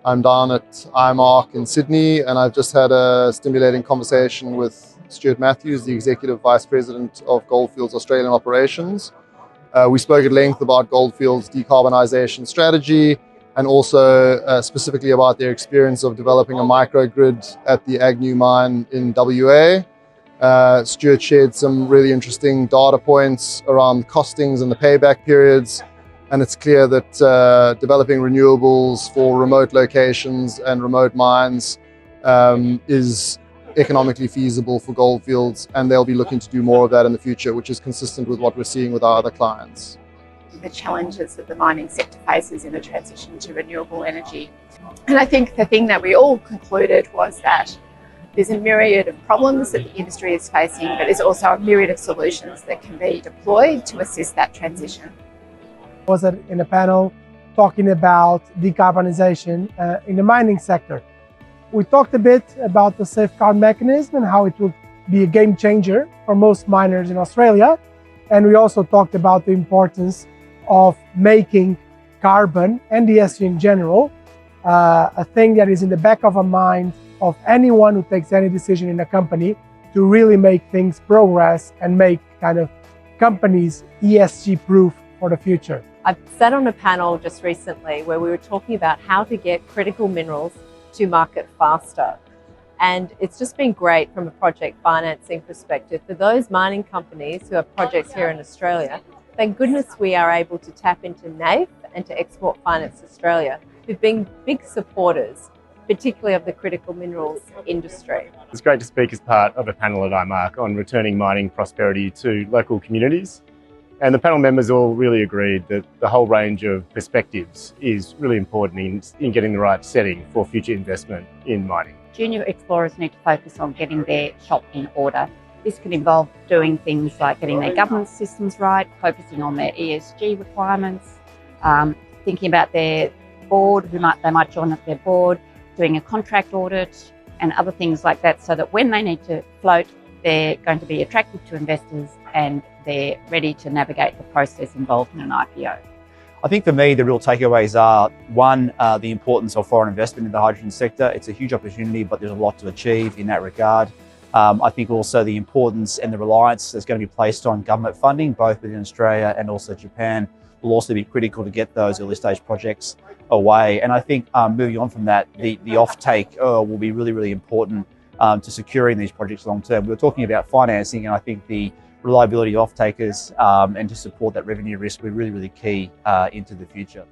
I'm down at IMARC in Sydney, and I've just had a stimulating conversation with Stuart Mathews, the Executive Vice President of Goldfields Australian Operations. We spoke at length about Goldfields' decarbonisation strategy and also specifically about their experience of developing a microgrid at the Agnew mine in WA. Stuart shared some really interesting data points around costings and the payback periods. And it's clear that developing renewables for remote locations and remote mines is economically feasible for Goldfields, and they'll be looking to do more of that in the future, which is consistent with what we're seeing with our other clients. The challenges that the mining sector faces in the transition to renewable energy. And I think the thing that we all concluded was that there's a myriad of problems that the industry is facing, but there's also a myriad of solutions that can be deployed to assist that transition. I was in a panel talking about decarbonization in the mining sector. We talked a bit about the safeguard mechanism and how it will be a game changer for most miners in Australia. And we also talked about the importance of making carbon and ESG in general a thing that is in the back of a mind of anyone who takes any decision in a company to really make things progress and make kind of companies ESG proof for the future. I sat on a panel just recently where we were talking about how to get critical minerals to market faster. And it's just been great from a project financing perspective for those mining companies who have projects here in Australia. Thank goodness we are able to tap into NAIF and to Export Finance Australia, who've been big supporters, particularly of the critical minerals industry. It's great to speak as part of a panel at IMARC on returning mining prosperity to local communities. And the panel members all really agreed that the whole range of perspectives is really important in getting the right setting for future investment in mining. Junior explorers need to focus on getting their shop in order. This could involve doing things like getting their governance systems right, focusing on their ESG requirements, thinking about their board, they might join up their board, doing a contract audit and other things like that, so that when they need to float, they're going to be attractive to investors and they're ready to navigate the process involved in an IPO. I think for me, the real takeaways are, one, the importance of foreign investment in the hydrogen sector. It's a huge opportunity, but there's a lot to achieve in that regard. I think also the importance and the reliance that's going to be placed on government funding, both within Australia and also Japan, will also be critical to get those early stage projects away. And I think moving on from that, the offtake will be really, really important to securing these projects long term. We were talking about financing, and I think the reliability of off-takers and to support that revenue risk will be really, really key into the future.